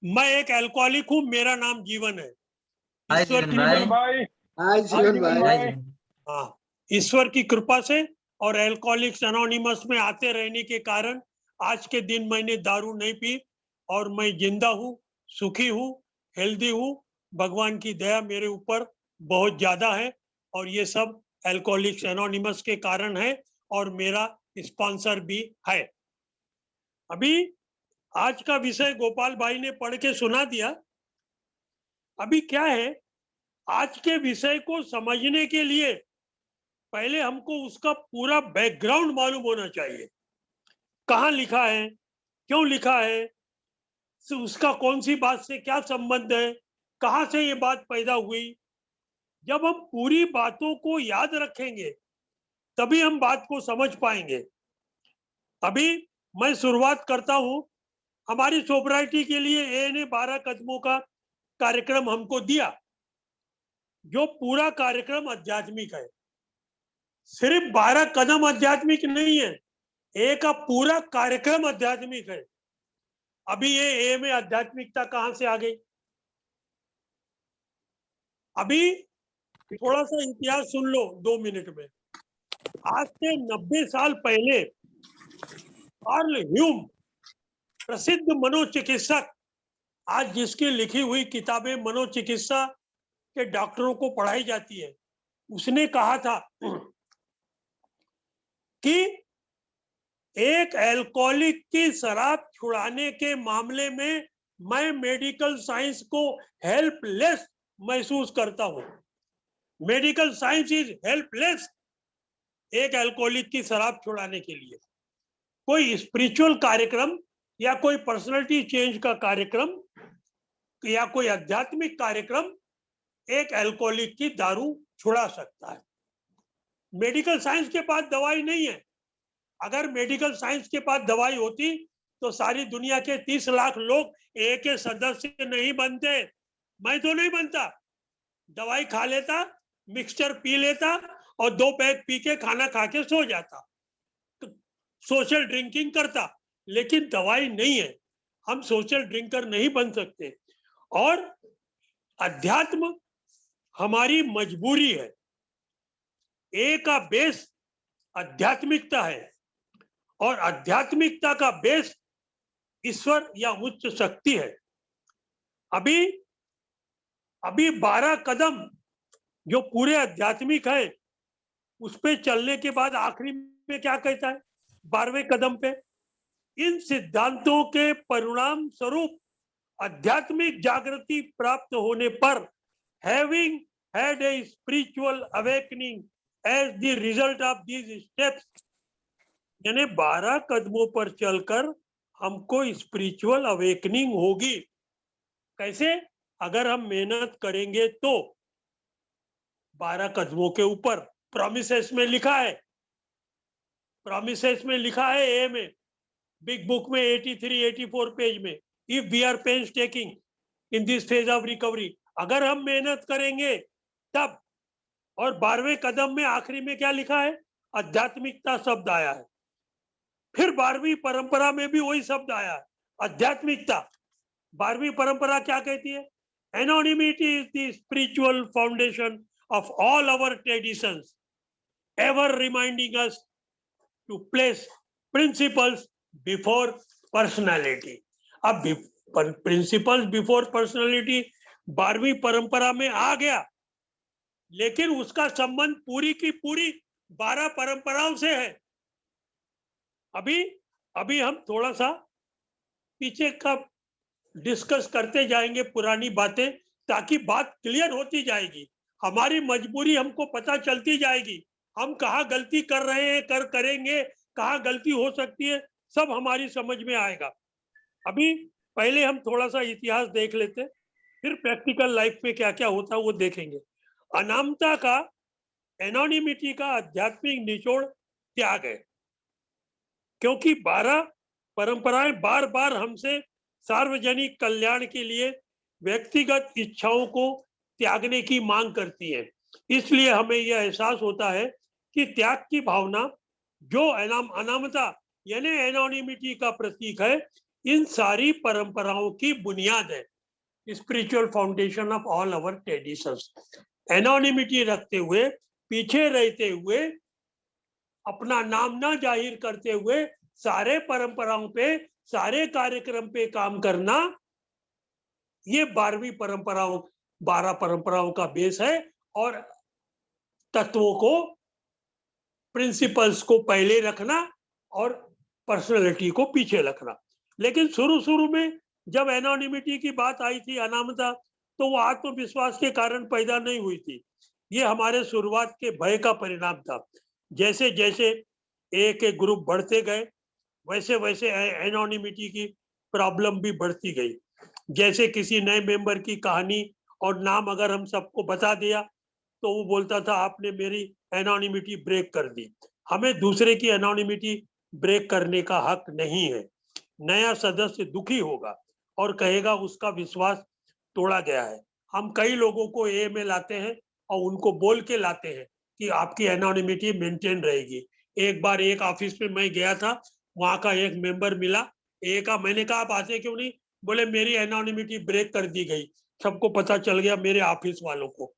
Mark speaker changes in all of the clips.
Speaker 1: मैं एक अल्कोहलिक हूँ, मेरा नाम जीवन है।
Speaker 2: हाय
Speaker 1: ईश्वर
Speaker 2: जीवन
Speaker 1: की
Speaker 2: भाई।
Speaker 3: भाई
Speaker 4: हाय जीवन भाई।
Speaker 2: हाय जीवन।
Speaker 1: हाँ, ईश्वर की कृपा से और अल्कोहलिक्स एनोनिमस में आते रहने के कारण आज के दिन मैंने दारू नहीं पी और मैं जिंदा हूँ, सुखी हूँ, हेल्दी हूँ। भगवान की दया मेरे ऊपर बहुत ज्यादा है और ये सब अल्कोहलिक्स एनोनिमस के कारण है और मेरा स्पॉन्सर भी है। अभी आज का विषय गोपाल भाई ने पढ़ के सुना दिया। अभी क्या है, आज के विषय को समझने के लिए पहले हमको उसका पूरा बैकग्राउंड मालूम होना चाहिए। कहाँ लिखा है, क्यों लिखा है, उसका कौन सी बात से क्या संबंध है, कहाँ से ये बात पैदा हुई। जब हम पूरी बातों को याद रखेंगे तभी हम बात को समझ पाएंगे। अभी मैं शुरुआत करता हूँ। हमारी सोब्राइटी के लिए ए ने 12 कदमों का कार्यक्रम हमको दिया, जो पूरा कार्यक्रम आध्यात्मिक है। सिर्फ 12 कदम आध्यात्मिक नहीं है, ए का पूरा कार्यक्रम आध्यात्मिक है। अभी ये ए में आध्यात्मिकता कहां से आ गई? अभी थोड़ा सा इतिहास सुन लो 2 मिनट में। आज से 90 साल पहले कार्ल ह्यूम, प्रसिद्ध मनोचिकित्सक, आज जिसकी लिखी हुई किताबें मनोचिकित्सा के डॉक्टरों को पढ़ाई जाती है, उसने कहा था कि एक अल्कोहलिक की शराब छुड़ाने के मामले में मैं मेडिकल साइंस को हेल्पलेस महसूस करता हूं। मेडिकल साइंस इज हेल्पलेस एक अल्कोहलिक की शराब छुड़ाने के लिए। कोई स्पिरिचुअल कार्यक्रम या कोई पर्सनालिटी चेंज का कार्यक्रम या कोई आध्यात्मिक कार्यक्रम एक अल्कोहलिक की दारू छुड़ा सकता है। मेडिकल साइंस के पास दवाई नहीं है। अगर मेडिकल साइंस के पास दवाई होती तो सारी दुनिया के 30 लाख लोग एक के सदस्य नहीं बनते। मैं तो नहीं बनता। दवाई खा लेता, मिक्सचर पी लेता और 2 पैक पी के खाना खा के सो जाता, सोशल ड्रिंकिंग करता। लेकिन दवाई नहीं है, हम सोशल ड्रिंकर नहीं बन सकते। और अध्यात्म हमारी मजबूरी है। ए का बेस आध्यात्मिकता है और आध्यात्मिकता का बेस ईश्वर या उच्च शक्ति है। अभी 12 कदम जो पूरे आध्यात्मिक है, उस पे चलने के बाद आखिरी में क्या कहता है 12वें कदम पे? इन सिद्धांतों के परिणाम स्वरूप आध्यात्मिक जागृति प्राप्त होने पर, having had a spiritual awakening as the result of these steps, यानी 12 कदमों पर चलकर हमको स्पिरिचुअल अवेकनिंग होगी। कैसे? अगर हम मेहनत करेंगे तो। 12 कदमों के ऊपर प्रॉमिसेस में लिखा है, प्रॉमिसेस में लिखा है ए में, बिग बुक में 83 84 पेज में, if we are painstaking in this phase of recovery, अगर हम मेहनत करेंगे तब। और 12वें कदम में आखिरी में क्या लिखा है? आध्यात्मिकता शब्द आया है। फिर 12वीं परंपरा में भी वही शब्द आया है, आध्यात्मिकता। 12वीं परंपरा क्या कहती है? Anonymity is the spiritual foundation of all our traditions, ever reminding us to place principles before personality. अब principles before personality 12वीं परंपरा में आ गया, लेकिन उसका संबंध पूरी की पूरी 12 परंपराओं से है। अभी हम थोड़ा सा पीछे का डिस्कस करते जाएंगे पुरानी बातें, ताकि बात क्लियर होती जाएगी। हमारी मजबूरी हमको पता चलती जाएगी, हम कहाँ गलती कर रहे हैं, करेंगे, कहाँ गलती हो सकती है, सब हमारी समझ में आएगा। अभी पहले हम थोड़ा सा इतिहास देख लेते, फिर प्रैक्टिकल लाइफ में क्या क्या होता है वो देखेंगे। अनामता का, एनोनिमिटी का आध्यात्मिक निचोड़ त्याग है, क्योंकि 12 परंपराएं बार बार हमसे सार्वजनिक कल्याण के लिए व्यक्तिगत इच्छाओं को त्यागने की मांग करती है। इसलिए हमें यह एहसास होता है कि त्याग की भावना, जो अनामता यानी एनोनिमिटी का प्रतीक है, इन सारी परंपराओं की बुनियाद है, spiritual foundation of all our traditions. Anonymity रखते हुए, पीछे रहते हुए, अपना नाम ना जाहिर करते हुए सारे परंपराओं पे, सारे कार्यक्रम पे काम करना, ये 12 परंपराओं का बेस है। और तत्वों को, प्रिंसिपल्स को पहले रखना और पर्सनैलिटी को पीछे रखना। लेकिन शुरू में जब एनोनिमिटी की बात आई थी, अनामता, तो वो आत्मविश्वास के कारण पैदा नहीं हुई थी। ये हमारे शुरुआत के भय का परिणाम था। जैसे जैसे एक एक ग्रुप बढ़ते गए, वैसे वैसे एनोनिमिटी की प्रॉब्लम भी बढ़ती गई। जैसे किसी नए मेंबर की कहानी और नाम अगर हम सबको बता दिया, तो वो बोलता था आपने मेरी एनोनिमिटी ब्रेक कर दी। हमें दूसरे की एनोनिमिटी ब्रेक करने का हक नहीं है। नया सदस्य दुखी होगा और कहेगा उसका विश्वास तोड़ा गया है। हम कई लोगों को ए में लाते हैं और उनको बोल के लाते हैं कि आपकी एनोनिमिटी मेंटेन रहेगी। एक बार एक ऑफिस में मैं गया था, वहां का एक मेंबर मिला, मैंने कहा आप आते क्यों नहीं? बोले मेरी एनोनिमिटी ब्रेक कर दी गई, सबको पता चल गया, मेरे ऑफिस वालों को।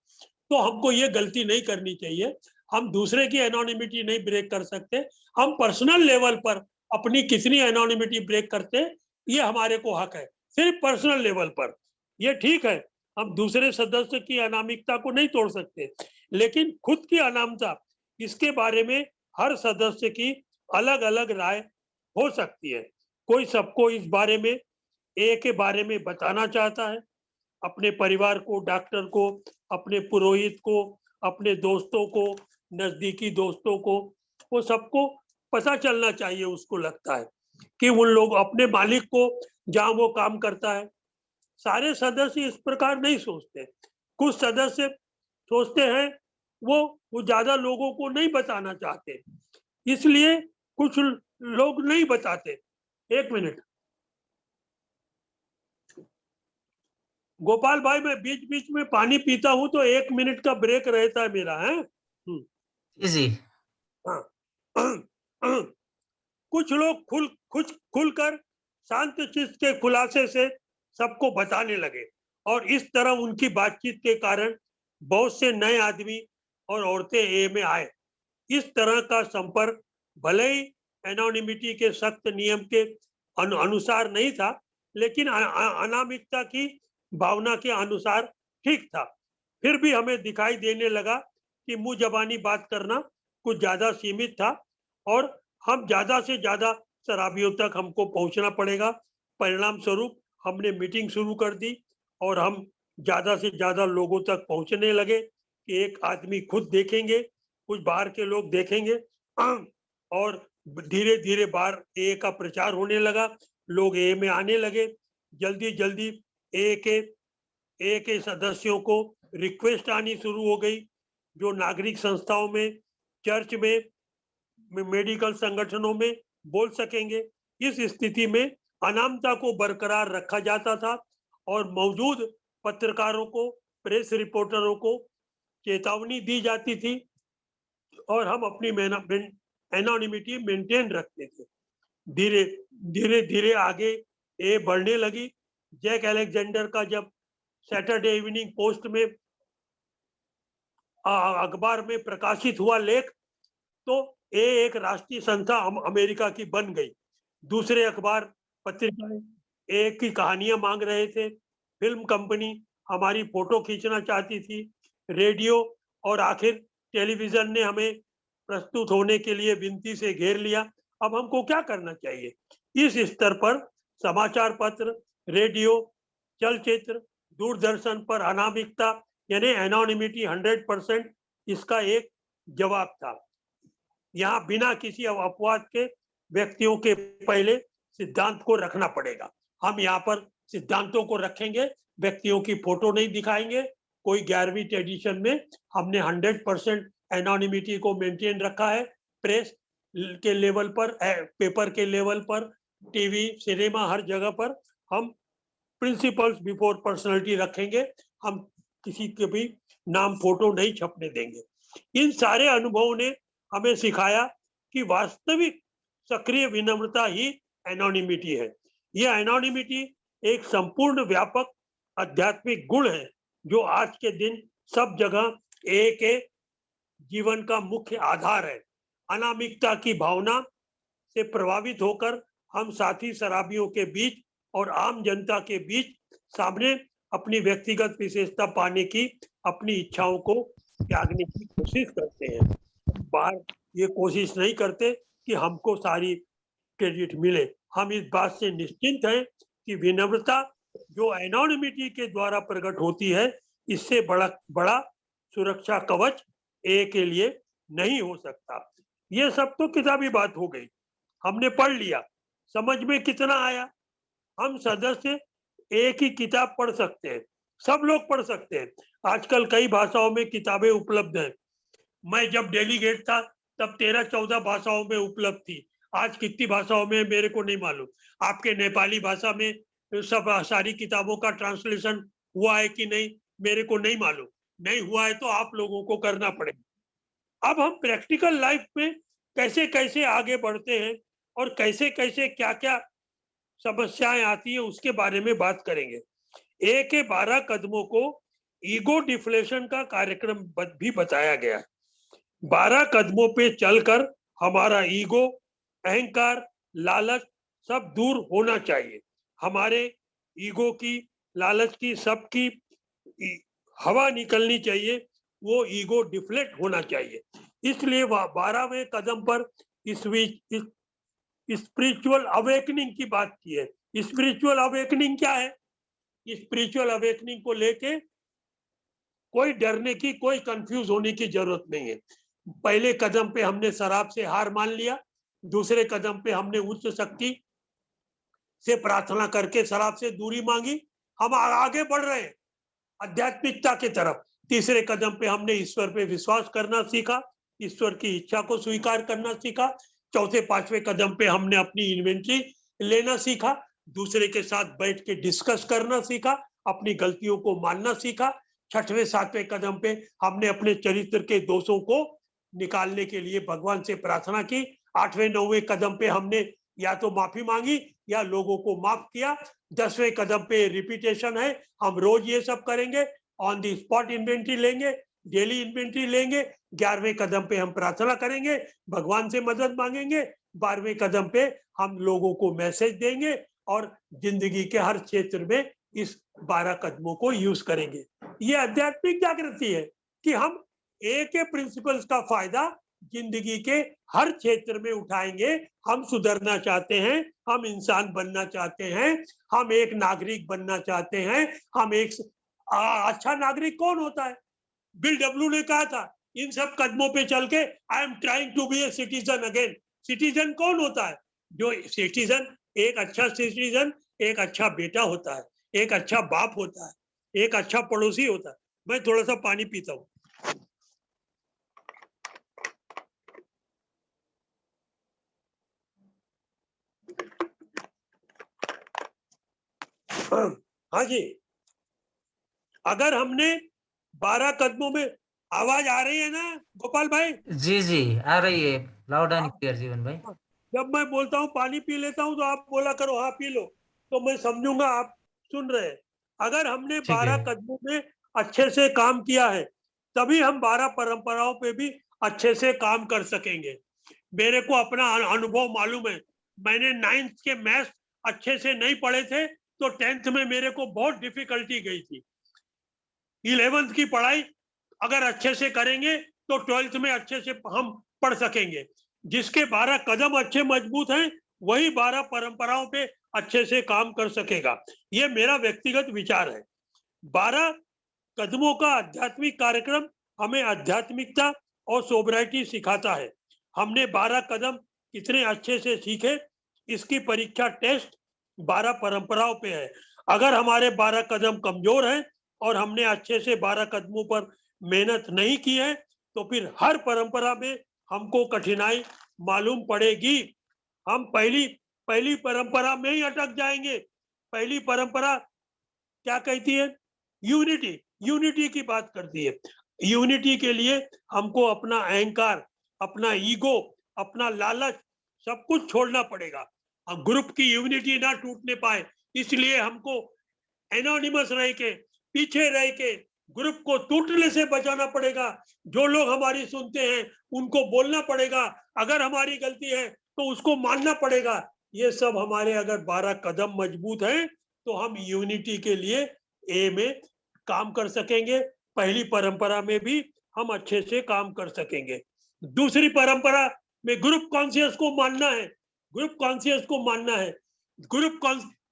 Speaker 1: तो हमको ये गलती नहीं करनी चाहिए। हम दूसरे की एनोनिमिटी नहीं ब्रेक कर सकते। हम पर्सनल लेवल पर अपनी कितनी एनोनिमिटी ब्रेक करते, ये हमारे को हक है, सिर्फ पर्सनल लेवल पर। ये ठीक है, हम दूसरे सदस्य की अनामिकता को नहीं तोड़ सकते, लेकिन खुद की अनामता, इसके बारे में हर सदस्य की अलग अलग राय हो सकती है। कोई सबको इस बारे में, ए के बारे में बताना चाहता है, अपने परिवार को, डॉक्टर को, अपने पुरोहित को, अपने दोस्तों को, नजदीकी दोस्तों को, वो सबको पता चलना चाहिए। उसको लगता है कि उन लोग अपने मालिक को, जहां वो काम करता है, सारे सदस्य इस प्रकार नहीं सोचते। कुछ सदस्य सोचते हैं, वो ज्यादा लोगों को नहीं बताना चाहते, इसलिए कुछ लोग नहीं बताते। एक मिनट गोपाल भाई, मैं बीच बीच में पानी पीता हूँ, तो 1 मिनट का ब्रेक रहता है मेरा, है।
Speaker 2: जी।
Speaker 1: हाँ। कुछ लोग खुलकर शांत चित्त के खुलासे से सबको बताने लगे, और इस तरह उनकी बातचीत के कारण बहुत से नए आदमी और औरतें ए में आए। इस तरह का संपर्क भले ही एनोनिमिटी के सख्त नियम के अनुसार नहीं था, लेकिन अनामिकता की भावना के अनुसार ठीक था। फिर भी हमें दिखाई देने लगा कि मुंह जबानी बात करना कुछ ज्यादा सीमित था, और हम ज्यादा से ज्यादा शराबियों तक हमको पहुंचना पड़ेगा। परिणाम स्वरूप हमने मीटिंग शुरू कर दी, और हम ज्यादा से ज्यादा लोगों तक पहुंचने लगे कि एक आदमी खुद देखेंगे, कुछ बाहर के लोग देखेंगे, और धीरे धीरे बाहर ए का प्रचार होने लगा, लोग ए में आने लगे। जल्दी जल्दी ए के सदस्यों को रिक्वेस्ट आनी शुरू हो गई, जो नागरिक संस्थाओं में, चर्च में, मेडिकल संगठनों में बोल सकेंगे। इस स्थिति में अनामता को बरकरार रखा जाता था, और मौजूद पत्रकारों को, प्रेस रिपोर्टरों को चेतावनी दी जाती थी, और हम अपनी एनोनिमिटी मेंटेन रखते थे। धीरे धीरे धीरे आगे ए बढ़ने लगी। जैक अलेक्जेंडर का जब सैटरडे इवनिंग पोस्ट में, अखबार में प्रकाशित हुआ लेख, तो ए एक राष्ट्रीय संस्था अमेरिका की बन गई। दूसरे अखबार, पत्रिकाएं ए की कहानियां मांग रहे थे। फिल्म कंपनी हमारी फोटो खींचना चाहती थी। रेडियो और आखिर टेलीविजन ने हमें प्रस्तुत होने के लिए विनती से घेर लिया। अब हमको क्या करना चाहिए? इस स्तर पर समाचार पत्र, रेडियो, चलचित्र, दूरदर्शन पर अनामिकता यानी एनोनिमिटी 100% इसका एक जवाब था। यहाँ बिना किसी अपवाद के व्यक्तियों के पहले सिद्धांत को रखना पड़ेगा। हम यहाँ पर सिद्धांतों को रखेंगे, व्यक्तियों की फोटो नहीं दिखाएंगे। कोई 11वीं एडिशन में हमने 100% एनोनिमिटी को मेंटेन रखा है। प्रेस के लेवल पर, पेपर के लेवल पर, टीवी, सिनेमा, हर जगह पर हम प्रिंसिपल्स बिफोर पर्सनालिटी रखेंगे। हम किसी के भी नाम, फोटो नहीं छपने देंगे। इन सारे अनुभवों ने हमें सिखाया कि वास्तविक सक्रिय विनम्रता ही एनोनिमिटी है। ये एनोनिमिटी एक संपूर्ण व्यापक आध्यात्मिक गुण है जो आज के दिन सब जगह एक जीवन का मुख्य आधार है। अनामिकता की भावना से प्रभावित होकर हम साथी शराबियों के बीच और आम जनता के बीच सामने अपनी व्यक्तिगत विशेषता पाने की अपनी इच्छाओं को त्यागने की कोशिश करते हैं। बाहर ये कोशिश नहीं करते कि हमको सारी क्रेडिट मिले। हम इस बात से निश्चिंत हैं कि विनम्रता जो एनोनिमिटी के द्वारा प्रकट होती है, इससे बड़ा सुरक्षा कवच के लिए नहीं हो सकता। ये सब तो किताबी बात हो गई, हमने पढ़ लिया, समझ में कितना आया? हम सदस्य एक ही किताब पढ़ सकते हैं, सब लोग पढ़ सकते हैं। आजकल कई भाषाओं में किताबें उपलब्ध हैं। मैं जब डेलीगेट था तब 13-14 भाषाओं में उपलब्ध थी। आज कितनी भाषाओं में मेरे को नहीं मालूम। आपके नेपाली भाषा में सब सारी किताबों का ट्रांसलेशन हुआ है कि नहीं, मेरे को नहीं मालूम। नहीं हुआ है तो आप लोगों को करना पड़ेगा। अब हम प्रैक्टिकल लाइफ में कैसे कैसे आगे बढ़ते हैं और कैसे कैसे क्या क्या समस्याएं आती है उसके बारे में बात करेंगे। 12 कदमों को ईगो डिफ्लेशन का कार्यक्रम भी बताया गया है। 12 कदमों पे चलकर हमारा ईगो, अहंकार, लालच सब दूर होना चाहिए। हमारे ईगो की, लालच की, सबकी हवा निकलनी चाहिए, वो ईगो डिफ्लेक्ट होना चाहिए। इसलिए 12वें कदम पर स्पिरिचुअल अवेकनिंग की बात की है। स्पिरिचुअल अवेकनिंग क्या है? स्पिरिचुअल अवेकनिंग को लेके कोई डरने की, कोई कंफ्यूज होने की जरूरत नहीं है। पहले कदम पे हमने शराब से हार मान लिया, दूसरे कदम पे हमने उच्च शक्ति से प्रार्थना करके शराब से दूरी मांगी, हम आगे बढ़ रहे हैं आध्यात्मिकता की तरफ। तीसरे कदम पे हमने ईश्वर पे विश्वास करना सीखा, ईश्वर की इच्छा को स्वीकार करना सीखा। चौथे 5वें कदम पे हमने अपनी इन्वेंटरी लेना सीखा, दूसरे के साथ बैठ के डिस्कस करना सीखा, अपनी गलतियों को मानना सीखा। 6वें 7वें कदम पे हमने अपने चरित्र के दोषों को निकालने के लिए भगवान से प्रार्थना की। 8वें 9वें कदम पे हमने या तो माफी मांगी या लोगों को माफ किया। 10वें कदम पे रिपीटेशन है, हम रोज ये सब करेंगे, ऑन द स्पॉट इन्वेंटरी लेंगे, डेली इन्वेंटरी लेंगे। 11वें कदम पे हम प्रार्थना करेंगे, भगवान से मदद मांगेंगे। 12वें कदम पे हम लोगों को मैसेज देंगे और जिंदगी के हर क्षेत्र में इस 12 कदमों को यूज करेंगे। ये आध्यात्मिक जागृति है कि हम एक प्रिंसिपल्स का फायदा जिंदगी के हर क्षेत्र में उठाएंगे। हम सुधरना चाहते हैं, हम इंसान बनना चाहते हैं, हम एक नागरिक बनना चाहते हैं। हम एक अच्छा नागरिक कौन होता है? बिल डब्ल्यू ने कहा था, इन सब कदमों पे चल के I am trying to be a citizen again. Citizen कौन होता है? जो सिटीजन, एक अच्छा सिटीजन एक अच्छा बेटा होता है, एक अच्छा बाप होता है, एक अच्छा पड़ोसी होता है। मैं थोड़ा सा पानी पीता हूँ। हाँ जी, अगर हमने 12 कदमों में, आवाज आ रही है ना गोपाल भाई?
Speaker 2: जी जी आ रही है, लाउड एंड क्लियर जीवन भाई।
Speaker 1: जब मैं बोलता हूँ पानी पी लेता हूँ तो आप बोला करो हाँ पी लो, तो मैं समझूंगा आप सुन रहे हैं। अगर हमने
Speaker 2: ठीक
Speaker 1: 12
Speaker 2: है।
Speaker 1: कदमों में अच्छे से काम किया है, तभी हम 12 परंपराओं पे भी अच्छे से काम कर सकेंगे। मेरे को अपना अनुभव मालूम है। मैंने 9th के मैथ्स अच्छे से नहीं पढ़े थे तो 10th में मेरे को बहुत डिफिकल्टी गई थी। 11th की पढ़ाई अगर अच्छे से करेंगे तो 12th में अच्छे से हम पढ़ सकेंगे। जिसके 12 कदम अच्छे मजबूत हैं, वही 12 परंपराओं पे अच्छे से काम कर सकेगा। ये मेरा व्यक्तिगत विचार है। 12 कदमों का आध्यात्मिक कार्यक्रम हमें आध्यात्मिकता और सोबराइटी सिखाता है। हमने 12 कदम कितने अच्छे से सीखे, इसकी परीक्षा टेस्ट 12 परंपराओं पे है। अगर हमारे 12 कदम कमजोर हैं और हमने अच्छे से 12 कदमों पर मेहनत नहीं की है, तो फिर हर परंपरा में हमको कठिनाई मालूम पड़ेगी। हम पहली परंपरा में ही अटक जाएंगे। पहली परंपरा क्या कहती है? यूनिटी की बात करती है। यूनिटी के लिए हमको अपना अहंकार, अपना ईगो, अपना लालच सब कुछ छोड़ना पड़ेगा। ग्रुप की यूनिटी ना टूटने पाए, इसलिए हमको एनोनिमस रह के, पीछे रह के ग्रुप को टूटने से बचाना पड़ेगा। जो लोग हमारी सुनते हैं उनको बोलना पड़ेगा, अगर हमारी गलती है तो उसको मानना पड़ेगा। ये सब हमारे अगर 12 कदम मजबूत हैं तो हम यूनिटी के लिए ए में काम कर सकेंगे। पहली परंपरा में भी हम अच्छे से काम कर सकेंगे। दूसरी परंपरा में ग्रुप कॉन्शियस को मानना है, ग्रुप कॉन्शियस को मानना है। ग्रुप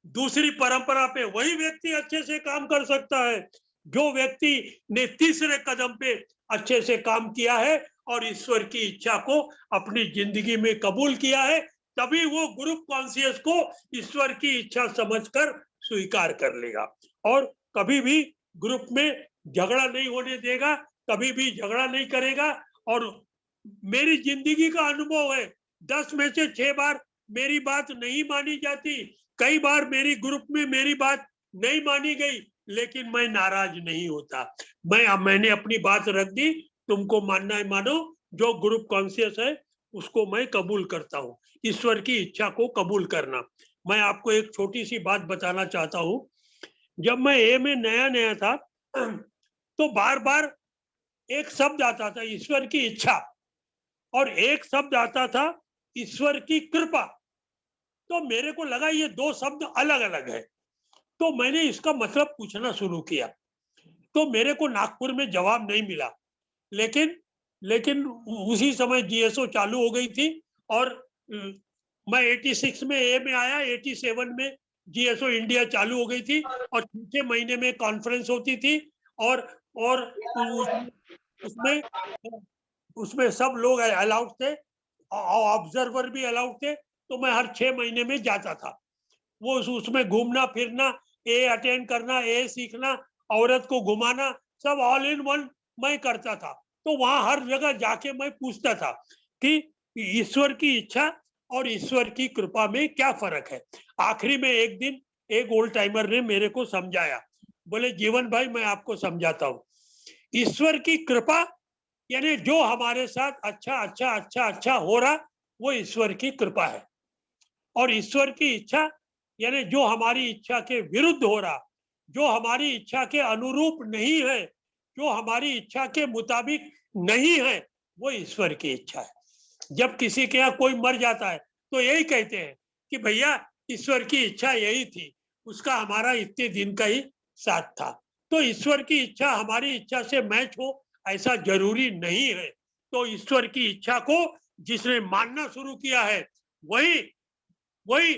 Speaker 1: दूसरी परंपरा पे वही व्यक्ति अच्छे से काम कर सकता है जो व्यक्ति ने तीसरे कदम पे अच्छे से काम किया है और ईश्वर की इच्छा को अपनी जिंदगी में कबूल किया है, तभी वो ग्रुप कॉन्शियस को ईश्वर की इच्छा समझकर स्वीकार कर लेगा और कभी भी ग्रुप में झगड़ा नहीं होने देगा, कभी भी झगड़ा नहीं करेगा। और मेरी जिंदगी का अनुभव है, 10 में से 6 बार मेरी बात नहीं मानी जाती, कई बार मेरी ग्रुप में मेरी बात नहीं मानी गई, लेकिन मैं नाराज नहीं होता। मैंने अपनी बात रख दी, तुमको मानना है मानो, जो ग्रुप कॉन्शियस है उसको मैं कबूल करता हूँ। ईश्वर की इच्छा को कबूल करना। मैं आपको एक छोटी सी बात बताना चाहता हूँ। जब मैं ए में नया था तो बार बार एक शब्द आता था ईश्वर की इच्छा और एक शब्द आता था ईश्वर की कृपा। तो मेरे को लगा ये दो शब्द अलग अलग है, तो मैंने इसका मतलब पूछना शुरू किया। तो मेरे को नागपुर में जवाब नहीं मिला, लेकिन उसी समय जीएसओ चालू हो गई थी और मैं 86 में ए में आया, 87 में जीएसओ इंडिया चालू हो गई थी और 6 महीने में कॉन्फ्रेंस होती थी और उसमें सब लोग अलाउड थे, ऑब्जर्वर भी अलाउड थे। तो मैं हर 6 महीने में जाता था। वो उसमें घूमना फिरना, ए अटेंड करना, ए सीखना, औरत को घुमाना, सब ऑल इन वन मैं करता था। तो वहां हर जगह जाके मैं पूछता था कि ईश्वर की इच्छा और ईश्वर की कृपा में क्या फर्क है। आखिरी में एक दिन एक ओल्ड टाइमर ने मेरे को समझाया, बोले जीवन भाई मैं आपको समझाता हूँ। ईश्वर की कृपा यानी जो हमारे साथ अच्छा हो रहा, वो ईश्वर की कृपा है। और ईश्वर की इच्छा यानी जो हमारी इच्छा के विरुद्ध हो रहा, जो हमारी इच्छा के अनुरूप नहीं है, जो हमारी इच्छा के मुताबिक नहीं है, वो ईश्वर की इच्छा है। जब किसी के यहाँ कोई मर जाता है तो यही कहते हैं कि भैया ईश्वर की इच्छा यही थी, उसका हमारा इतने दिन का ही साथ था। तो ईश्वर की इच्छा हमारी इच्छा से मैच हो ऐसा जरूरी नहीं है। तो ईश्वर की इच्छा को जिसने मानना शुरू किया है वही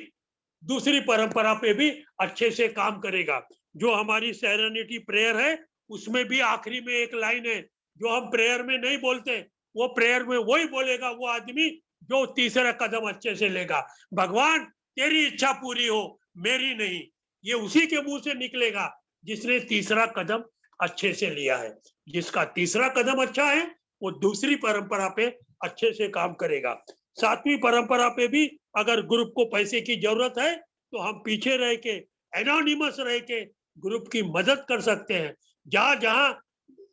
Speaker 1: दूसरी परंपरा पे भी अच्छे से काम करेगा। जो हमारी सेरेनिटी प्रेयर है उसमें भी आखिरी में एक लाइन है जो हम प्रेयर में नहीं बोलते, वो प्रेयर में वही बोलेगा वो आदमी जो तीसरा कदम अच्छे से लेगा। भगवान तेरी इच्छा पूरी हो, मेरी नहीं। ये उसी के मुंह से निकलेगा जिसने तीसरा कदम अच्छे से लिया है। जिसका तीसरा कदम अच्छा है वो दूसरी परंपरा पे अच्छे से काम करेगा। 7वीं परंपरा पे भी अगर ग्रुप को पैसे की जरूरत है तो हम पीछे रह के एनोनिमस रह के ग्रुप की मदद कर सकते हैं। जहां जहां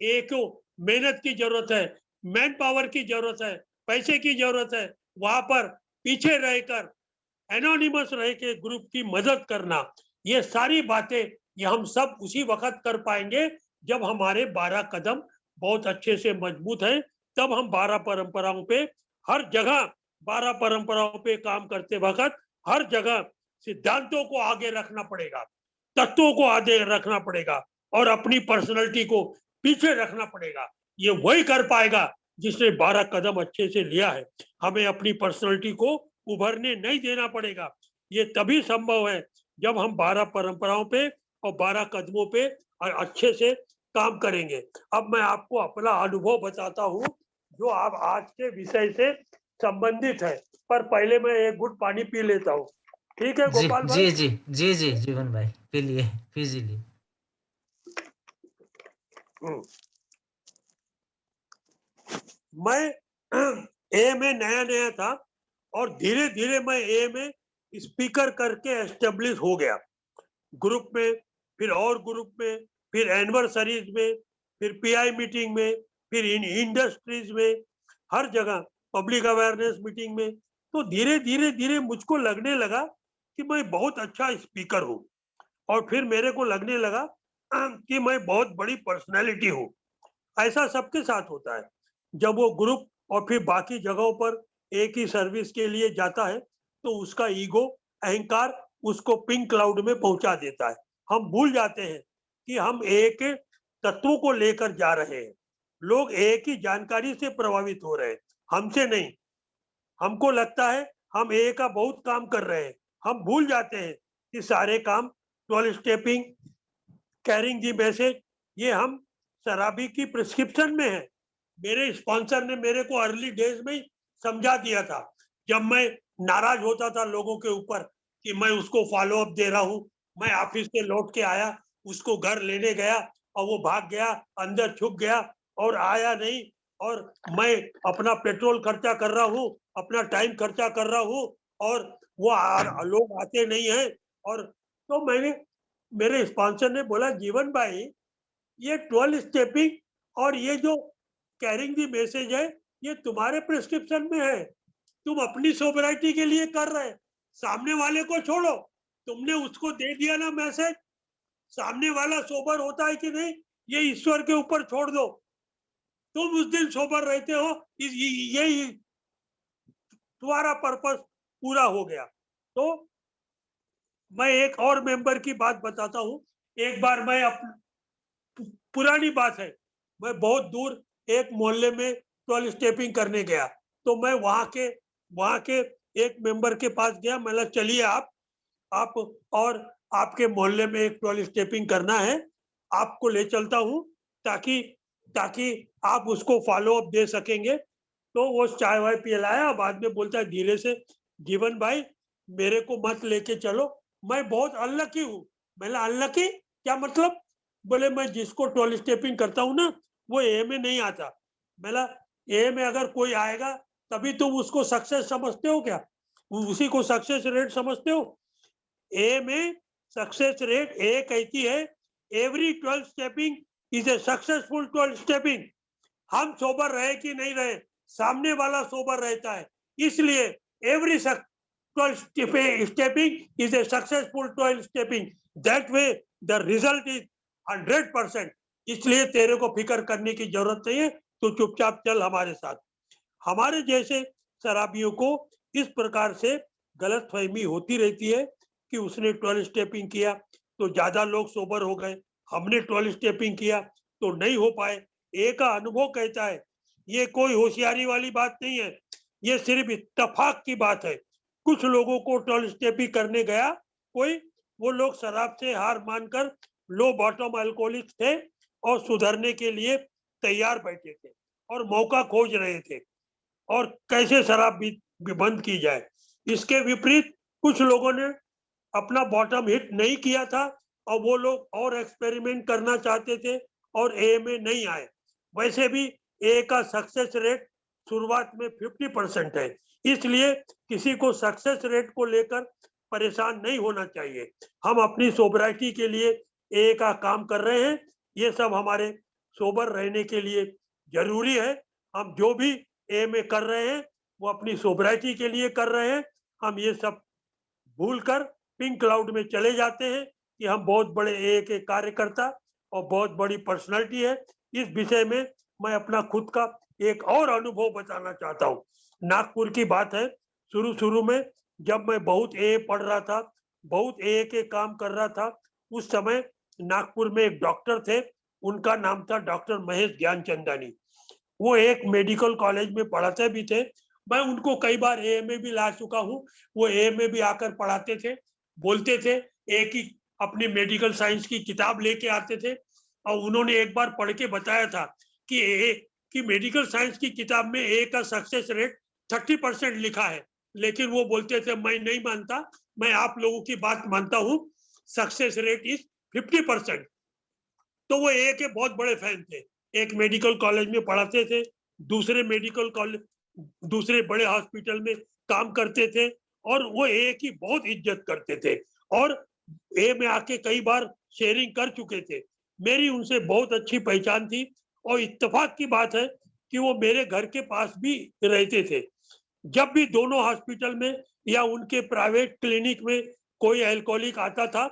Speaker 1: एक मेहनत की जरूरत है, मैन पावर की जरूरत है, पैसे की जरूरत है, वहां पर पीछे रहकर एनोनिमस रह के ग्रुप की मदद करना, ये सारी बातें ये हम सब उसी वक्त कर पाएंगे जब हमारे 12 कदम बहुत अच्छे से मजबूत है। तब हम 12 परंपराओं पे हर जगह 12 परंपराओं पे काम करते वक्त हर जगह सिद्धांतों को आगे रखना पड़ेगा, तत्वों को आगे रखना पड़ेगा और अपनी पर्सनैलिटी को पीछे रखना पड़ेगा। ये वही कर पाएगा जिसने 12 कदम अच्छे से लिया है। हमें अपनी पर्सनैलिटी को उभरने नहीं देना पड़ेगा। ये तभी संभव है जब हम 12 परंपराओं पे और 12 कदमों पे अच्छे से काम करेंगे। अब मैं आपको अपना अनुभव बताता हूँ जो आप आज के विषय से संबंधित है, पर पहले मैं एक घुट पानी पी लेता हूँ। ठीक है गोपाल भाई?
Speaker 2: जी जीवन भाई, पीलिए पीजिए।
Speaker 1: मैं ए में नया था और धीरे धीरे मैं ए में स्पीकर करके एस्टेब्लिश हो गया, ग्रुप में, फिर और ग्रुप में, फिर एनिवर्सरीज में, फिर पीआई मीटिंग में, फिर इंडस्ट्रीज में, हर जगह पब्लिक अवेयरनेस मीटिंग में। तो धीरे धीरे मुझको लगने लगा कि मैं बहुत अच्छा स्पीकर हूँ, और फिर मेरे को लगने लगा कि मैं बहुत बड़ी पर्सनैलिटी हूँ। ऐसा सबके साथ होता है। जब वो ग्रुप और फिर बाकी जगहों पर एक ही सर्विस के लिए जाता है, तो उसका ईगो, अहंकार उसको पिंक क्लाउड में पहुँचा देता है। हम भूल जाते हैं कि हम एक तत्वों को लेकर जा रहे हैं। लोग एक ही जानकारी से प्रभावित हो रहे हैं, हमसे नहीं। हमको लगता है हम ए का बहुत काम कर रहे हैं। हम भूल जाते हैं कि सारे काम 12 स्टेपिंग, कैरिंग द मैसेज, ये हम शराबी की प्रिस्क्रिप्शन में है। मेरे स्पॉन्सर ने मेरे को अर्ली डेज में ही समझा दिया था। जब मैं नाराज होता था लोगों के ऊपर कि मैं उसको फॉलो अप दे रहा हूँ, मैं ऑफिस से लौट के आया, उसको घर लेने गया और वो भाग गया, अंदर छुप गया और आया नहीं, और मैं अपना पेट्रोल खर्चा कर रहा हूँ, अपना टाइम खर्चा कर रहा हूँ, और लोग आते नहीं है। और तो मैंने, मेरे स्पॉन्सर ने बोला, जीवन भाई, ये 12 स्टेपिंग और ये जो कैरिंग द मैसेज है, ये तुम्हारे प्रिस्क्रिप्शन में है। तुम अपनी सोबराइटी के लिए कर रहे, सामने वाले को छोड़ो। तुमने उसको दे दिया ना मैसेज, सामने वाला सोबर होता है कि नहीं, ये ईश्वर के ऊपर छोड़ दो। तुम उस दिन सोबर रहते हो, यही तुम्हारा पर्पस पूरा हो गया। तो मैं एक और मेंबर की बात बताता हूँ। एक बार मैं पुरानी बात है, मैं बहुत दूर एक मोहल्ले में 12 स्टेपिंग करने गया। तो मैं वहाँ के एक मेंबर के पास गया। मैंने कहा, चलिए आप और आपके मोहल्ले में एक 12 स्टेपिंग करना है, आपको ले चलता हूँ, ताकि ताकि आप उसको फॉलो अप दे सकेंगे। तो वो चाय वाय पिलाया, बाद में बोलता है धीरे से, जीवन भाई, मेरे को मत लेके चलो, मैं बहुत अनलकी हूँ। मैंने, अनलकी क्या मतलब? बोले, मैं जिसको 12 स्टेपिंग करता हूँ ना, वो ए में नहीं आता। मैंने, ए में अगर कोई आएगा तभी तुम उसको सक्सेस समझते हो क्या? उसी को सक्सेस रेट समझते हो? ए में सक्सेस रेट, ए कहती है every 12 stepping is a successful 12 stepping. हम सोबर रहे कि नहीं रहे, सामने वाला सोबर रहता है, इसलिए every 12 stepping is a successful 12 stepping. That way the result is 100%। इसलिए तेरे को फिक्र करने की जरूरत नहीं है, तो चुपचाप चल हमारे साथ। हमारे जैसे शराबियों को इस प्रकार से गलतफहमी होती रहती है कि उसने 12 स्टेपिंग किया तो ज्यादा लोग सोबर हो गए, हमने 12 स्टेपिंग किया तो नहीं हो पाए। एक का अनुभव कहता है, ये कोई होशियारी वाली बात नहीं है, ये सिर्फ इत्तेफाक की बात है। कुछ लोगों को 12 स्टेपिंग करने गया कोई, वो लोग शराब से हार मानकर लो बॉटम अल्कोहलिक थे और सुधरने के लिए तैयार बैठे थे और मौका खोज रहे थे और कैसे शराब भी बंद की जाए। इसके विपरीत कुछ लोगों ने अपना बॉटम हिट नहीं किया था और वो लोग और एक्सपेरिमेंट करना चाहते थे और ए में नहीं आए। वैसे भी ए का सक्सेस रेट शुरुआत में 50% है, इसलिए किसी को सक्सेस रेट को लेकर परेशान नहीं होना चाहिए। हम अपनी सोबराइटी के लिए ए का काम कर रहे हैं, ये सब हमारे सोबर रहने के लिए जरूरी है। हम जो भी ए में कर रहे हैं वो अपनी सोबराइटी के लिए कर रहे हैं। हम ये सब भूलकर पिंक क्लाउड में चले जाते हैं कि हम बहुत बड़े ए के कार्यकर्ता और बहुत बड़ी पर्सनालिटी है। इस विषय में मैं अपना खुद का एक और अनुभव बताना चाहता हूँ। नागपुर की बात है, शुरू में जब मैं बहुत ए पढ़ रहा था, बहुत ए के काम कर रहा था, उस समय नागपुर में एक डॉक्टर थे, उनका नाम था डॉक्टर महेश ज्ञानचंदानी। वो एक मेडिकल कॉलेज में पढ़ाते भी थे। मैं उनको कई बार ए में भी ला चुका हूँ। वो ए में भी आकर पढ़ाते थे, बोलते थे, एक ही अपनी मेडिकल साइंस की किताब लेके आते थे और उन्होंने एक बार पढ़ के बताया था कि ए की मेडिकल साइंस की किताब में ए का सक्सेस रेट 30% लिखा है, लेकिन वो बोलते थे मैं नहीं मानता, मैं आप लोगों की बात मानता हूँ, सक्सेस रेट इज 50%। तो वो ए के बहुत बड़े फैन थे। एक मेडिकल कॉलेज में पढ़ाते थे, दूसरे मेडिकल कॉलेज, दूसरे बड़े हॉस्पिटल में काम करते थे और वो ए की बहुत इज्जत करते थे और ए में आके कई बार शेयरिंग कर चुके थे। मेरी उनसे बहुत अच्छी पहचान थी और इत्तेफाक की बात है कि वो मेरे घर के पास भी रहते थे। जब भी दोनों हॉस्पिटल में या उनके प्राइवेट क्लिनिक में कोई अल्कोहलिक आता था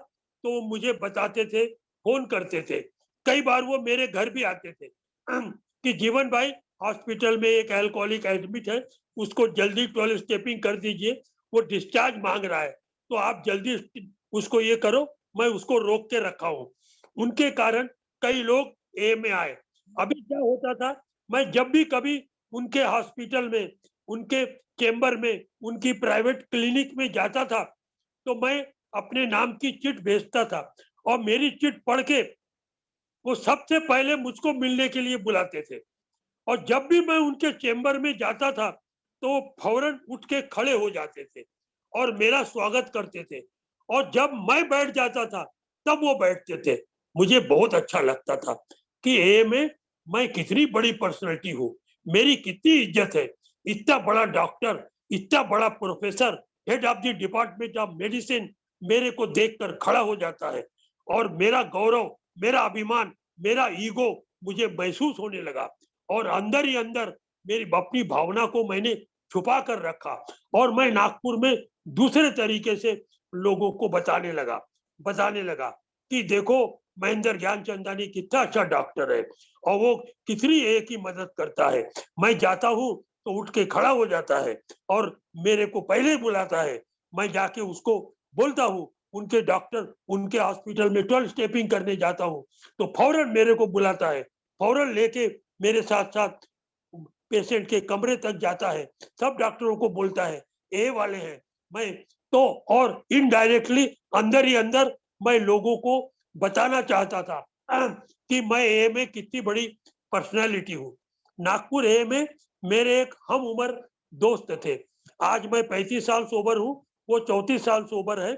Speaker 1: तो वो मुझे बताते थे, फोन करते थे। कई बार वो मेरे घर भी आते थे कि जीवन भाई हॉस्पिटल में एक अल्कोहलिक एडमिट है, उसको जल्दी 12 स्टेपिंग कर दीजिए, वो डिस्चार्ज मांग रहा है, तो आप जल्दी उसको ये करो, मैं उसको रोक के रखा हूँ। उनके कारण कई लोग ए में आए। अभी क्या होता था, मैं जब भी कभी उनके हॉस्पिटल में, उनके चेंबर में, उनकी प्राइवेट क्लिनिक में जाता था, तो मैं अपने नाम की चिट भेजता था और मेरी चिट पढ़ के वो सबसे पहले मुझको मिलने के लिए बुलाते थे। और जब भी मैं उनके चेंबर में जाता था, तो वो फौरन उठ के खड़े हो जाते थे और मेरा स्वागत करते थे। और जब मैं बैठ जाता था, तब वो बैठते थे। मुझे बहुत अच्छा लगता था कि ए में मैं कितनी बड़ी पर्सनैलिटी हूँ, मेरी कितनी इज्जत है। इतना बड़ा डॉक्टर, इतना बड़ा professor, head of the department of medicine मेरे को देखकर खड़ा हो जाता है और मेरा गौरव, मेरा अभिमान, मेरा ईगो मुझे महसूस होने लगा। और अंदर ही अंदर मेरी अपनी भावना को मैंने छुपा कर रखा और मैं नागपुर में दूसरे तरीके से लोगों को बताने लगा कि देखो महेंद्र ज्ञानचंदानी कितना अच्छा डॉक्टर है और वो कितनी एक ही मदद करता है। मैं जाता हूँ तो उठ के खड़ा हो जाता है और मेरे को पहले ही बुलाता है। मैं जाके उसको बोलता हूँ, उनके डॉक्टर उनके हॉस्पिटल में 12 स्टेपिंग करने जाता हूँ, तो फौरन मेरे को बुलाता है, फौरन लेके मेरे साथ साथ पेशेंट के कमरे तक जाता है, सब डॉक्टरों को बोलता है ए वाले हैं। मैं तो और इनडायरेक्टली अंदर ही अंदर मैं लोगों को बताना चाहता था कि मैं ए में कितनी बड़ी पर्सनालिटी हूँ। नागपुर ए में मेरे एक हम उम्र दोस्त थे। आज मैं 35 साल सोबर हूँ, वो 34 साल सोबर है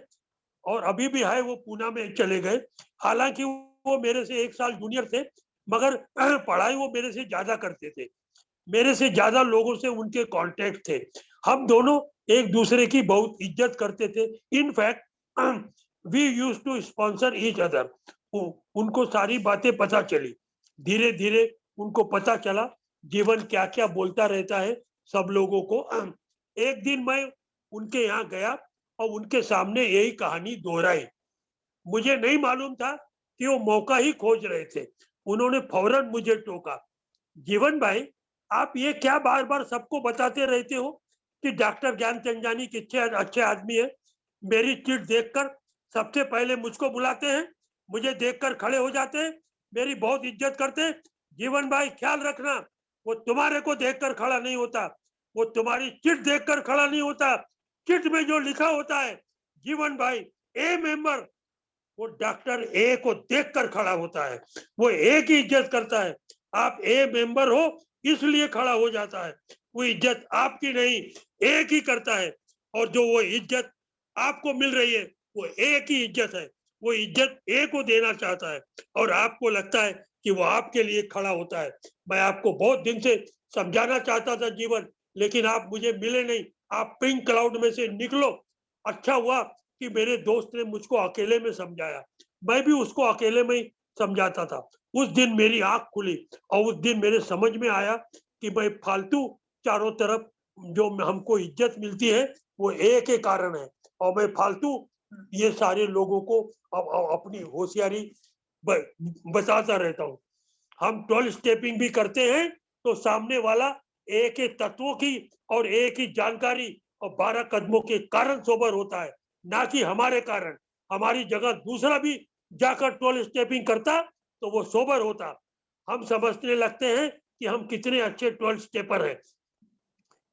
Speaker 1: और अभी भी है, वो पूना में चले गए। हालांकि वो मेरे से 1 साल जूनियर थे, मगर पढ़ाई वो मेरे से ज्यादा करते थे। मेरे से ज्यादा लोगों से उनके कांटेक्ट थे। हम दोनों एक दूसरे की बहुत इज्जत करते थे। In fact we used to sponsor each other. उनको सारी बातें पता चली, धीरे धीरे उनको पता चला जीवन क्या क्या बोलता रहता है सब लोगों को। एक दिन मैं उनके यहाँ गया और उनके सामने यही कहानी दोहराई। मुझे नहीं मालूम था कि वो मौका ही खोज रहे थे। उन्होंने फौरन मुझे टोका, जीवन भाई आप ये क्या बार बार सबको बताते रहते हो कि डॉक्टर ज्ञानचंदानी कितने अच्छे आदमी है। मेरी चिट देखकर सबसे पहले मुझको बुलाते हैं, मुझे देखकर खड़े हो जाते हैं, मेरी बहुत इज्जत करते हैं। जीवन भाई ख्याल रखना, वो तुम्हारे को देखकर खड़ा नहीं होता, वो तुम्हारी चिट देखकर खड़ा नहीं होता। चिट में जो लिखा होता है जीवन भाई ए मेंबर, वो डॉक्टर ए को देखकर खड़ा होता है, वो ए की इज्जत करता है। आप ए मेंबर हो इसलिए खड़ा हो जाता है, वो इज्जत आपकी नहीं ए की करता है। और जो वो इज्जत आपको मिल रही है वो ए की इज्जत है, वो इज्जत ए को देना चाहता है और आपको लगता है कि वो आपके लिए खड़ा होता है। मैं आपको बहुत दिन से समझाना चाहता था जीवन, लेकिन आप मुझे मिले नहीं। आप पिंक क्लाउड में से निकलो। अच्छा हुआ कि मेरे दोस्त ने मुझको अकेले में समझाया, मैं भी उसको अकेले में ही समझाता था। उस दिन मेरी आंख खुली और उस दिन मेरे समझ में आया कि मैं फालतू चारों तरफ जो हमको इज्जत मिलती है वो ए के कारण है और मैं फालतू ये सारे लोगों को अपनी होशियारी बताता रहता हूँ। हम 12 स्टेपिंग भी करते हैं तो सामने वाला ए के तत्वों की और ए की जानकारी और 12 कदमों के कारण सोबर होता है, ना कि हमारे कारण। हमारी जगह दूसरा भी जाकर 12 स्टेपिंग करता तो वो सोबर होता। हम समझने लगते हैं कि हम कितने अच्छे 12 स्टेपर हैं,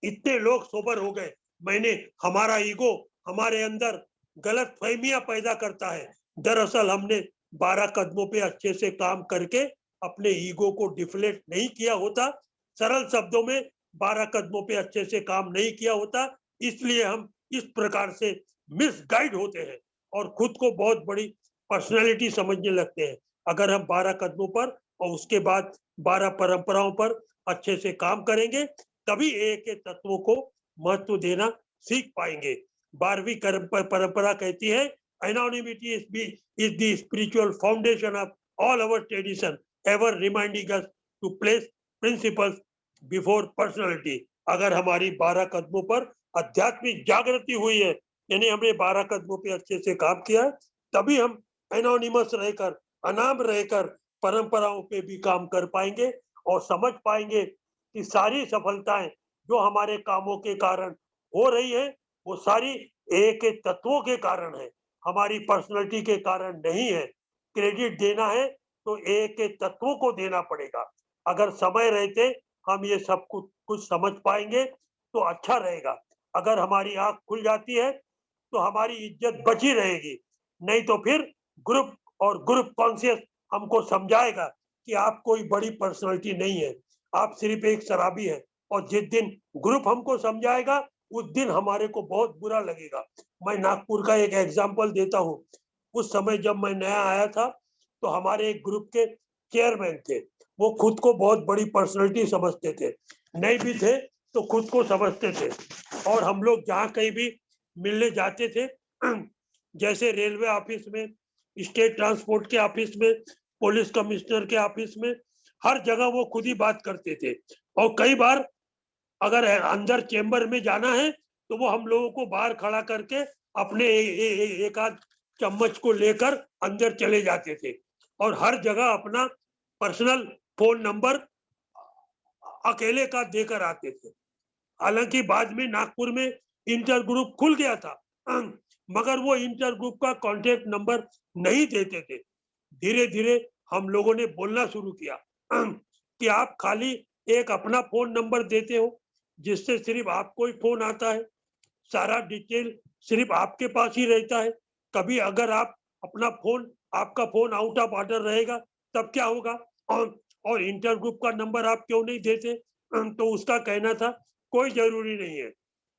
Speaker 1: इतने लोग सोबर हो गए। मैंने हमारा ईगो हमारे अंदर गलत फहमियां पैदा करता है। दरअसल हमने 12 कदमों पे अच्छे से काम करके अपने ईगो को डिफ्लेट नहीं किया होता। सरल शब्दों में 12 कदमों पे अच्छे से काम नहीं किया होता, इसलिए हम इस प्रकार से मिसगाइड होते हैं और खुद को बहुत बड़ी पर्सनैलिटी समझने लगते हैं। अगर हम 12 कदमों पर और उसके बाद 12 परंपराओं पर अच्छे से काम करेंगे, तभी ए के तत्वों को महत्व देना सीख पाएंगे। 12वीं परंपरा कहती है, anonymity is the spiritual foundation of all our tradition, ever reminding us to place principles before personality. अगर हमारी 12 कदमों पर आध्यात्मिक जागृति हुई है यानी हमने 12 कदमों पे अच्छे से काम किया, तभी हम एनोनिमस रहकर, अनाम रहकर परंपराओं पे भी काम कर पाएंगे और समझ पाएंगे कि सारी सफलताएं जो हमारे कामों के कारण हो रही है, वो सारी एक एक तत्वों के कारण है, हमारी पर्सनैलिटी के कारण नहीं है। क्रेडिट देना है तो एक एक तत्वों को देना पड़ेगा। अगर समय रहते हम ये सब कुछ समझ पाएंगे तो अच्छा रहेगा। अगर हमारी आंख खुल जाती है तो हमारी इज्जत बची रहेगी, नहीं तो फिर ग्रुप और ग्रुप कॉन्शियस हमको समझाएगा कि आप कोई बड़ी पर्सनैलिटी नहीं है, आप सिर्फ एक शराबी है। और जिस दिन ग्रुप हमको समझाएगा उस दिन हमारे को बहुत बुरा लगेगा। मैं नागपुर का एक एग्जांपल देता हूँ। उस समय जब मैं नया आया था तो हमारे एक ग्रुप के चेयरमैन थे, वो खुद को बहुत बड़ी पर्सनैलिटी समझते थे, नहीं भी थे तो खुद को समझते थे। और हम लोग जहाँ कहीं भी मिलने जाते थे, जैसे रेलवे ऑफिस में, स्टेट ट्रांसपोर्ट के ऑफिस में, पुलिस कमिश्नर के ऑफिस में, हर जगह वो खुद ही बात करते थे। और कई बार अगर अंदर चेंबर में जाना है तो वो हम लोगों को बाहर खड़ा करके अपने एक आध चम्मच को लेकर अंदर चले जाते थे और हर जगह अपना पर्सनल फोन नंबर अकेले का देकर आते थे। हालांकि बाद में नागपुर में इंटर ग्रुप खुल गया था, मगर वो इंटर ग्रुप का कांटेक्ट नंबर नहीं देते थे। धीरे धीरे हम लोगों ने बोलना शुरू किया कि आप खाली एक अपना फोन नंबर देते हो जिससे सिर्फ आपको ही फोन आता है, सारा डिटेल सिर्फ आपके पास ही रहता है। कभी अगर आप अपना फोन, आपका फोन आउट ऑफ ऑर्डर रहेगा तब क्या होगा? और इंटर ग्रुप का नंबर आप क्यों नहीं देते? तो उसका कहना था कोई जरूरी नहीं है,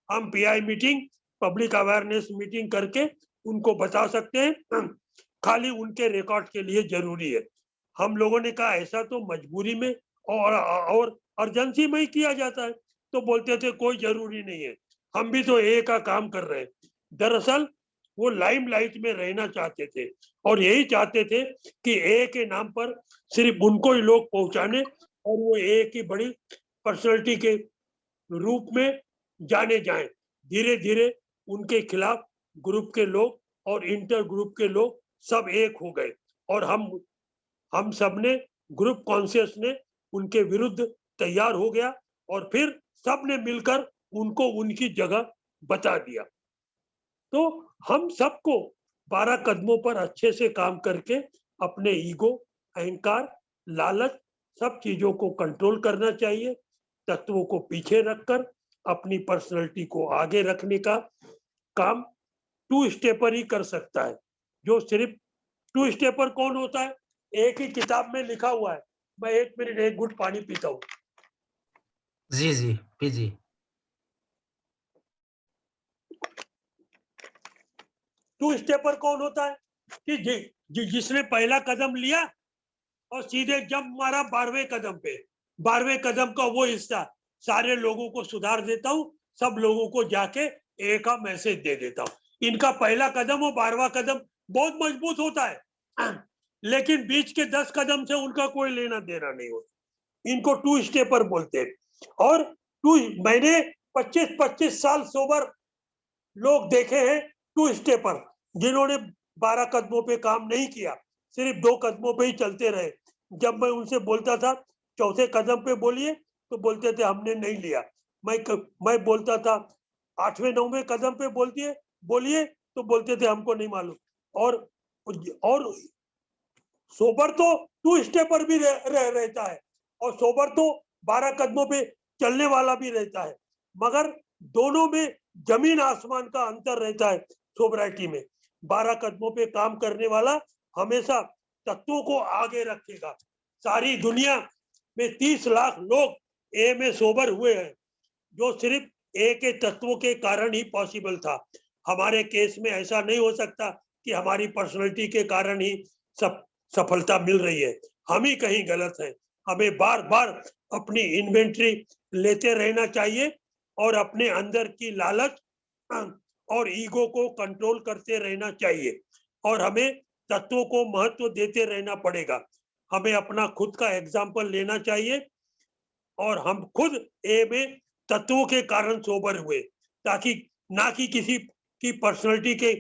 Speaker 1: हम pi meeting, public awareness meeting करके उनको बता सकते हैं, खाली उनके रिकॉर्ड के लिए जरूरी है। हम लोगों ने कहा ऐसा तो मजबूरी में और अर्जेंसी में ही किया जाता है। तो बोलते थे कोई जरूरी नहीं है, हम भी तो ए का काम कर रहे हैं। दरअसल वो लाइमलाइट में रहना चाहते थे और यही चाहते थे कि ए के नाम पर सिर्फ उनको ही लोग पहुंचाने और वो ए की बड़ी पर्सनैलिटी के रूप में जाने जाएं। धीरे धीरे उनके खिलाफ ग्रुप के लोग और इंटर ग्रुप के लोग सब एक हो गए और हम सब ने, ग्रुप कॉन्शियस ने उनके विरुद्ध तैयार हो गया और फिर सब ने मिलकर उनको उनकी जगह बता दिया। तो हम सबको 12 कदमों पर अच्छे से काम करके अपने ईगो, अहंकार, लालच, सब चीजों को कंट्रोल करना चाहिए। तत्वों को पीछे रखकर अपनी पर्सनैलिटी को आगे रखने का काम टू स्टेपर ही कर सकता है। जो सिर्फ टू स्टेपर कौन होता है? एक ही किताब में लिखा हुआ है। मैं 1 मिनट, एक घुट पानी पीता हूँ।
Speaker 2: जी, जी, पीजिए।
Speaker 1: टू स्टेपर कौन होता है? कि जिसने पहला कदम लिया और सीधे जंप मारा 12वें कदम पे। 12वें कदम का वो हिस्सा सारे लोगों को सुधार देता हूँ, सब लोगों को जाके ए का मैसेज दे देता हूँ। इनका पहला कदम और 12वां कदम बहुत मजबूत होता है, लेकिन बीच के 10 कदम से उनका कोई लेना देना नहीं होता। इनको टू स्टेपर बोलते हैं। और मैंने 25-25 साल सोबर लोग देखे हैं टू स्टेपर, जिन्होंने 12 कदमों पे काम नहीं किया, सिर्फ 2 कदमों पे ही चलते रहे। जब मैं उनसे बोलता था चौथे कदम पे बोलिए तो बोलते थे हमने नहीं लिया। मैं बोलता था 8वें 9वें कदम पे बोलिए तो बोलते थे हमको नहीं मालूम। और सोबर तो टू स्टेपर भी रहता है और सोबर तो 12 कदमों पे चलने वाला भी रहता है, मगर दोनों में जमीन आसमान का अंतर रहता है। सोबराइटी में 12 कदमों पे काम करने वाला हमेशा तत्वों को आगे रखेगा। सारी दुनिया में 30 लाख लोग ए में सोबर हुए हैं, जो सिर्फ ए के तत्वों के कारण ही पॉसिबल था। हमारे केस में ऐसा नहीं हो सकता कि हमारी पर्सनैलिटी के कारण ही सब सफलता मिल रही है। हम ही कहीं गलत हैं। हमें बार बार अपनी इन्वेंट्री लेते रहना चाहिए और अपने अंदर की लालच और ईगो को कंट्रोल करते रहना चाहिए और हमें तत्वों को महत्व देते रहना पड़ेगा। हमें अपना खुद का एग्जाम्पल लेना चाहिए और हम खुद ए में तत्वों के कारण सोबर हुए, ताकि ना कि की पर्सनालिटी के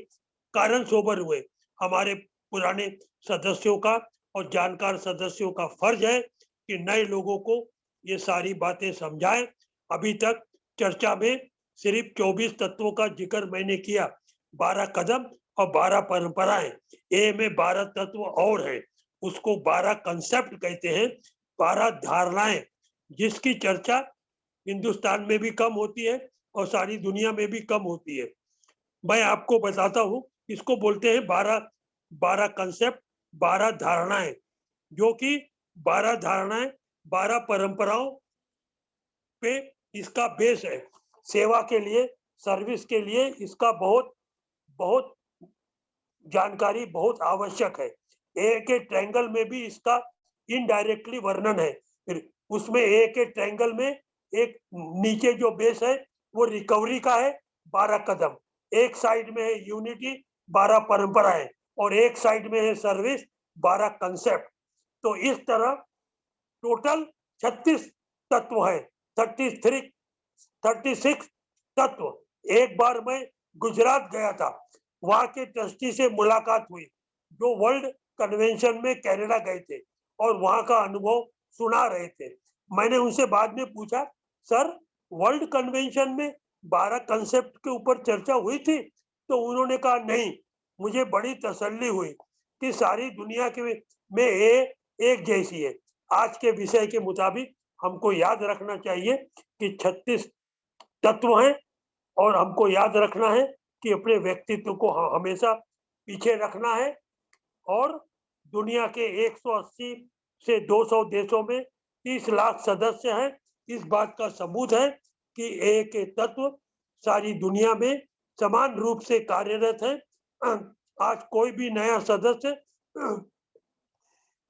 Speaker 1: कारण सोबर हुए। हमारे पुराने सदस्यों का और जानकार सदस्यों का फर्ज है कि नए लोगों को ये सारी बातें समझाएं। अभी तक चर्चा में सिर्फ 24 तत्वों का जिक्र मैंने किया, 12 कदम और 12 परंपराएं। ए में 12 तत्व और हैं, उसको 12 कंसेप्ट कहते हैं, 12 धारणाएं, जिसकी चर्चा हिंदुस्तान में भी कम होती है और सारी दुनिया में भी कम होती है। मैं आपको बताता हूँ, इसको बोलते हैं 12 कंसेप्ट, 12 धारणाएं, जो कि 12 धारणाएं 12 परंपराओं पे इसका बेस है। सेवा के लिए, सर्विस के लिए इसका बहुत बहुत जानकारी बहुत आवश्यक है। ए के ट्रायंगल में भी इसका इनडायरेक्टली वर्णन है। फिर उसमें ए के ट्रायंगल में एक नीचे जो बेस है वो रिकवरी का है, 12 कदम। एक साइड में है यूनिटी, 12 परंपराएं, और एक साइड में है सर्विस, 12 कंसेप्ट। तो इस तरह टोटल 36 तत्व है, 36 तत्व। एक बार मैं गुजरात गया था, वहां के ट्रस्टी से मुलाकात हुई जो वर्ल्ड कन्वेंशन में कनाडा गए थे और वहां का अनुभव सुना रहे थे। मैंने उनसे बाद में पूछा, सर वर्ल्ड कन्वेंशन में 12 कंसेप्ट के ऊपर चर्चा हुई थी? तो उन्होंने कहा नहीं। मुझे बड़ी तसल्ली हुई कि सारी दुनिया के में एक जैसी है। आज के विषय के मुताबिक हमको याद रखना चाहिए कि 36 तत्व हैं और हमको याद रखना है कि अपने व्यक्तित्व को हमेशा पीछे रखना है। और दुनिया के 180 से 200 देशों में 30 लाख सदस्य हैं। इस बात का सबूत है कि एक के तत्व सारी दुनिया में समान रूप से कार्यरत है। आज कोई भी नया सदस्य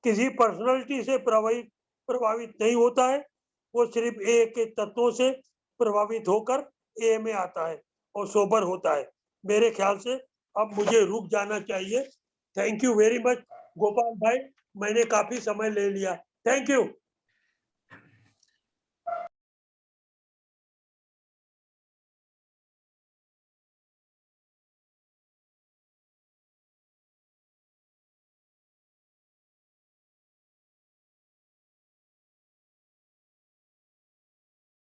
Speaker 1: किसी पर्सनालिटी से प्रभावित नहीं होता है, वो सिर्फ ए के तत्वों से प्रभावित होकर ए में आता है और सोबर होता है। मेरे ख्याल से अब मुझे रुक जाना चाहिए। Thank you very much Gopal भाई, मैंने काफी समय ले लिया। Thank you.